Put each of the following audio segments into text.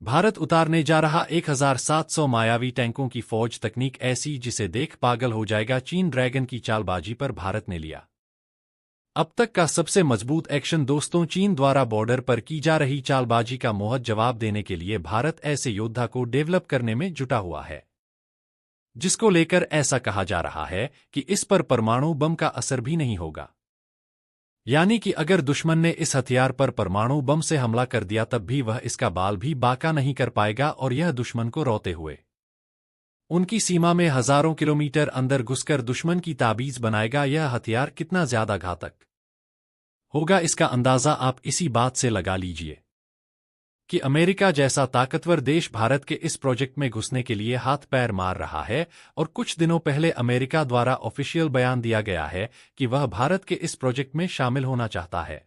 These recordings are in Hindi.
भारत उतारने जा रहा 1700 मायावी टैंकों की फौज, तकनीक ऐसी जिसे देख पागल हो जाएगा चीन। ड्रैगन की चालबाजी पर भारत ने लिया अब तक का सबसे मजबूत एक्शन। दोस्तों, चीन द्वारा बॉर्डर पर की जा रही चालबाजी का मुंहत जवाब देने के लिए भारत ऐसे योद्धा को डेवलप करने में जुटा हुआ है, जिसको लेकर ऐसा कहा जा रहा है कि इस पर परमाणु बम का असर भी नहीं होगा। यानी कि अगर दुश्मन ने इस हथियार पर परमाणु बम से हमला कर दिया तब भी वह इसका बाल भी बाका नहीं कर पाएगा और यह दुश्मन को रोते हुए उनकी सीमा में हजारों किलोमीटर अंदर घुसकर दुश्मन की ताबीज बनाएगा। यह हथियार कितना ज्यादा घातक होगा, इसका अंदाजा आप इसी बात से लगा लीजिए कि अमेरिका जैसा ताकतवर देश भारत के इस प्रोजेक्ट में घुसने के लिए हाथ पैर मार रहा है। और कुछ दिनों पहले अमेरिका द्वारा ऑफिशियल बयान दिया गया है कि वह भारत के इस प्रोजेक्ट में शामिल होना चाहता है,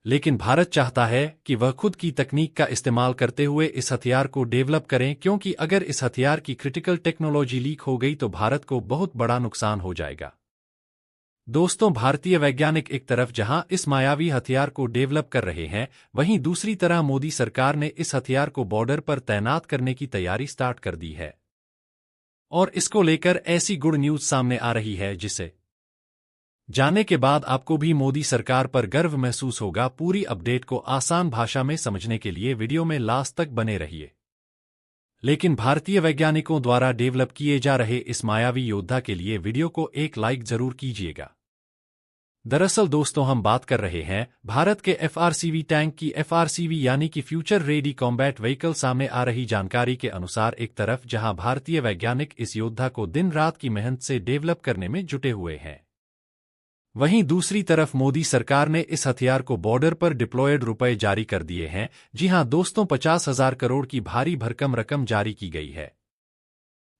लेकिन भारत चाहता है कि वह खुद की तकनीक का इस्तेमाल करते हुए इस हथियार को डेवलप करें, क्योंकि अगर इस हथियार की क्रिटिकल टेक्नोलॉजी लीक हो गई तो भारत को बहुत बड़ा नुकसान हो जाएगा। दोस्तों, भारतीय वैज्ञानिक एक तरफ जहां इस मायावी हथियार को डेवलप कर रहे हैं, वहीं दूसरी तरह मोदी सरकार ने इस हथियार को बॉर्डर पर तैनात करने की तैयारी स्टार्ट कर दी है। और इसको लेकर ऐसी गुड न्यूज सामने आ रही है जिसे जानने के बाद आपको भी मोदी सरकार पर गर्व महसूस होगा। पूरी अपडेट को आसान भाषा में समझने के लिए वीडियो में लास्ट तक बने रहिए। लेकिन भारतीय वैज्ञानिकों द्वारा डेवलप किए जा रहे इस मायावी योद्धा के लिए वीडियो को एक लाइक जरूर कीजिएगा। दरअसल दोस्तों, हम बात कर रहे हैं भारत के FRCV टैंक की। FRCV यानी कि फ्यूचर रेडी कॉम्बैट व्हीकल। सामने आ रही जानकारी के अनुसार एक तरफ जहां भारतीय वैज्ञानिक इस योद्धा को दिन रात की मेहनत से डेवलप करने में जुटे हुए हैं, वहीं दूसरी तरफ मोदी सरकार ने इस हथियार को बॉर्डर पर डिप्लॉयड रुपए जारी कर दिए हैं। जी हां दोस्तों, 50,000 करोड़ की भारी भरकम रकम जारी की गई है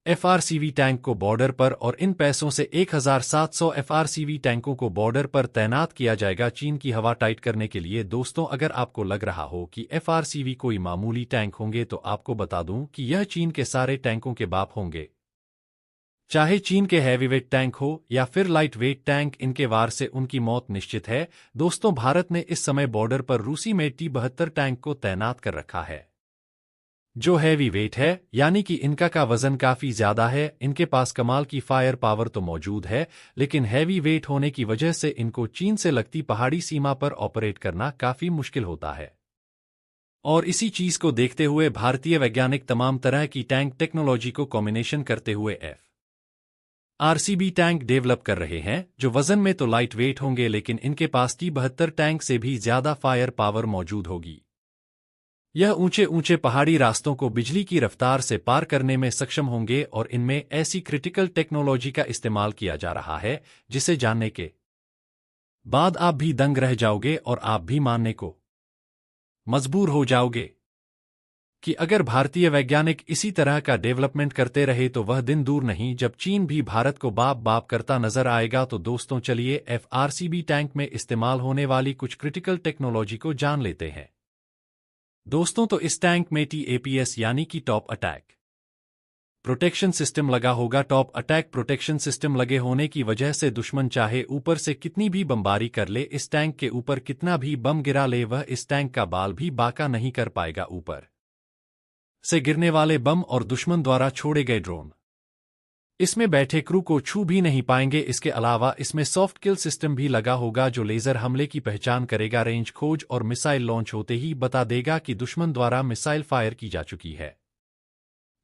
FRCV टैंक को बॉर्डर पर, और इन पैसों से 1700 FRCV टैंकों को बॉर्डर पर तैनात किया जाएगा चीन की हवा टाइट करने के लिए। दोस्तों, अगर आपको लग रहा हो कि FRCV कोई मामूली टैंक होंगे तो आपको बता दूं कि यह चीन के सारे टैंकों के बाप होंगे। चाहे चीन के हैवीवेट टैंक हो या फिर लाइट वेट टैंक, इनके वार से उनकी मौत निश्चित है। दोस्तों, भारत ने इस समय बॉर्डर पर रूसी में T-72 टैंक को तैनात कर रखा है, जो हैवी वेट है, यानी कि इनका का वजन काफी ज्यादा है। इनके पास कमाल की फायर पावर तो मौजूद है, लेकिन हैवी वेट होने की वजह से इनको चीन से लगती पहाड़ी सीमा पर ऑपरेट करना काफी मुश्किल होता है। और इसी चीज को देखते हुए भारतीय वैज्ञानिक तमाम तरह की टैंक टेक्नोलॉजी को कॉम्बिनेशन करते हुए FRCV टैंक डेवलप कर रहे हैं, जो वजन में तो लाइट वेट होंगे, लेकिन इनके पास T-72 टैंक से भी ज्यादा फायर पावर मौजूद होगी। यह ऊंचे ऊंचे पहाड़ी रास्तों को बिजली की रफ्तार से पार करने में सक्षम होंगे, और इनमें ऐसी क्रिटिकल टेक्नोलॉजी का इस्तेमाल किया जा रहा है जिसे जानने के बाद आप भी दंग रह जाओगे और आप भी मानने को मजबूर हो जाओगे कि अगर भारतीय वैज्ञानिक इसी तरह का डेवलपमेंट करते रहे तो वह दिन दूर नहीं जब चीन भी भारत को बाप बाप करता नजर आएगा। तो दोस्तों, चलिए FRCV टैंक में इस्तेमाल होने वाली कुछ क्रिटिकल टेक्नोलॉजी को जान लेते हैं। दोस्तों, तो इस टैंक में TAPS यानी कि टॉप अटैक प्रोटेक्शन सिस्टम लगा होगा। टॉप अटैक प्रोटेक्शन सिस्टम लगे होने की वजह से दुश्मन चाहे ऊपर से कितनी भी बमबारी कर ले, इस टैंक के ऊपर कितना भी बम गिरा ले, वह इस टैंक का बाल भी बाका नहीं कर पाएगा। ऊपर से गिरने वाले बम और दुश्मन द्वारा छोड़े गए ड्रोन इसमें बैठे क्रू को छू भी नहीं पाएंगे। इसके अलावा इसमें सॉफ्ट किल सिस्टम भी लगा होगा, जो लेजर हमले की पहचान करेगा, रेंज खोज और मिसाइल लॉन्च होते ही बता देगा कि दुश्मन द्वारा मिसाइल फायर की जा चुकी है।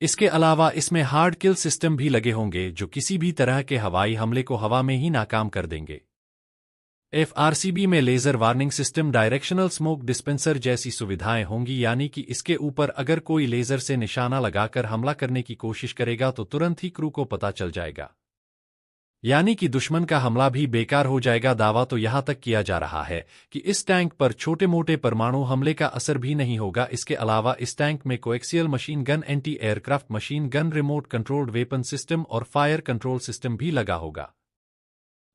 इसके अलावा इसमें हार्ड किल सिस्टम भी लगे होंगे, जो किसी भी तरह के हवाई हमले को हवा में ही नाकाम कर देंगे। FRCV में laser warning system, directional smoke dispenser जैसी सुविधाएं होंगी, यानी कि इसके ऊपर अगर कोई लेजर से निशाना लगाकर हमला करने की कोशिश करेगा तो तुरंत ही क्रू को पता चल जाएगा, यानी कि दुश्मन का हमला भी बेकार हो जाएगा। दावा तो यहां तक किया जा रहा है कि इस टैंक पर छोटे मोटे परमाणु हमले का असर भी नहीं होगा। इसके अलावा इस टैंक में coaxial machine gun, anti aircraft machine gun, remote controlled weapon system और फायर कंट्रोल सिस्टम भी लगा होगा,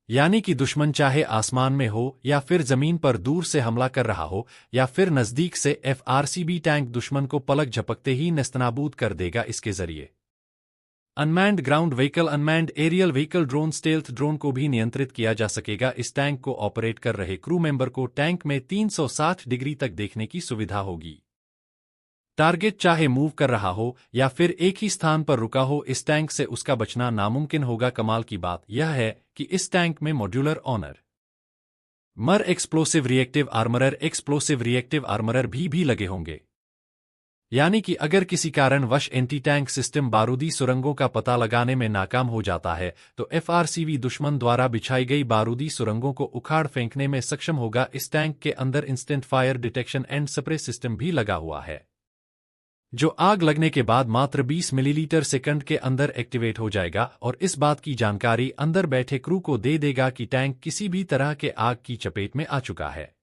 यानी कि दुश्मन चाहे आसमान में हो या फिर जमीन पर दूर से हमला कर रहा हो या फिर नजदीक से, FRCV टैंक दुश्मन को पलक झपकते ही नेस्तनाबूद कर देगा। इसके जरिए unmanned ground vehicle, unmanned aerial vehicle, drone, stealth drone को भी नियंत्रित किया जा सकेगा। इस टैंक को ऑपरेट कर रहे क्रू मेंबर को टैंक में 360 डिग्री तक देखने की सुविधा होगी। टारगेट चाहे मूव कर रहा हो या फिर एक ही स्थान पर रुका हो, इस टैंक से उसका बचना नामुमकिन होगा। कमाल की बात यह है कि इस टैंक में मॉड्यूलर ऑनर मर एक्सप्लोसिव रिएक्टिव आर्मरर भी लगे होंगे। यानी कि अगर किसी कारणवश एंटी टैंक सिस्टम बारूदी सुरंगों का पता लगाने में नाकाम हो जाता है तो एफआरसीवी दुश्मन द्वारा बिछाई गई बारूदी सुरंगों को उखाड़ फेंकने में सक्षम होगा। इस टैंक के अंदर instant fire detection and spray system भी लगा हुआ है, जो आग लगने के बाद मात्र 20 मिलीलीटर सेकंड के अंदर एक्टिवेट हो जाएगा और इस बात की जानकारी अंदर बैठे क्रू को दे देगा कि टैंक किसी भी तरह के आग की चपेट में आ चुका है।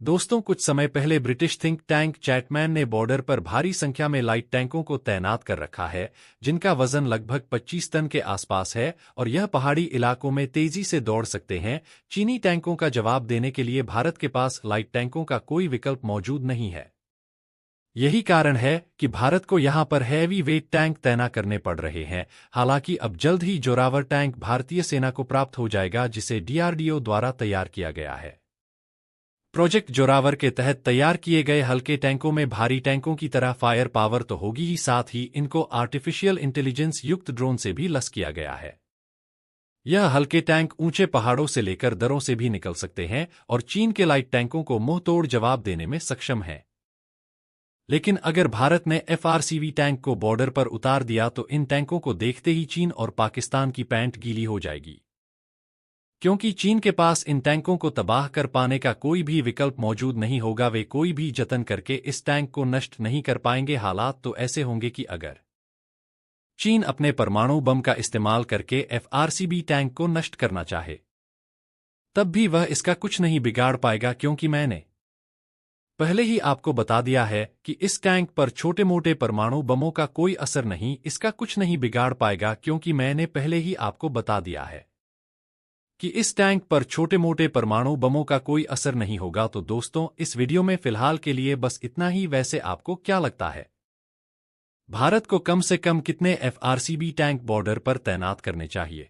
दोस्तों, कुछ समय पहले ब्रिटिश थिंक टैंक चैटमैन ने बॉर्डर पर भारी संख्या में लाइट टैंकों को तैनात कर रखा है, जिनका वजन लगभग 25 टन के आसपास है और यह पहाड़ी इलाकों में तेजी से दौड़ सकते हैं। चीनी टैंकों का जवाब देने के लिए भारत के पास लाइट टैंकों का कोई विकल्प मौजूद नहीं है। यही कारण है कि भारत को यहां पर हैवी वेट टैंक तैनात करने पड़ रहे हैं। हालांकि अब जल्द ही जोरावर टैंक भारतीय सेना को प्राप्त हो जाएगा, जिसे डीआरडीओ द्वारा तैयार किया गया है। प्रोजेक्ट जोरावर के तहत तैयार किए गए हल्के टैंकों में भारी टैंकों की तरह फायर पावर तो होगी ही, साथ ही इनको आर्टिफिशियल इंटेलिजेंस युक्त ड्रोन से भी लैस किया गया है। यह हल्के टैंक ऊंचे पहाड़ों से लेकर दर्रों से भी निकल सकते हैं और चीन के लाइट टैंकों को मुंहतोड़ जवाब देने में सक्षम है। लेकिन अगर भारत ने एफआरसीवी टैंक को बॉर्डर पर उतार दिया तो इन टैंकों को देखते ही चीन और पाकिस्तान की पैंट गीली हो जाएगी, क्योंकि चीन के पास इन टैंकों को तबाह कर पाने का कोई भी विकल्प मौजूद नहीं होगा। वे कोई भी जतन करके इस टैंक को नष्ट नहीं कर पाएंगे। हालात तो ऐसे होंगे कि अगर चीन अपने परमाणु बम का इस्तेमाल करके एफआरसीवी टैंक को नष्ट करना चाहे, तब भी वह इसका कुछ नहीं बिगाड़ पाएगा, क्योंकि मैंने पहले ही आपको बता दिया है कि इस टैंक पर छोटे मोटे परमाणु बमों का कोई असर नहीं, इसका कुछ नहीं बिगाड़ पाएगा, क्योंकि मैंने पहले ही आपको बता दिया है कि इस टैंक पर छोटे मोटे परमाणु बमों का कोई असर नहीं होगा। तो दोस्तों, इस वीडियो में फिलहाल के लिए बस इतना ही। वैसे आपको क्या लगता है, भारत को कम से कम कितने एफआरसीवी टैंक बॉर्डर पर तैनात करने चाहिए?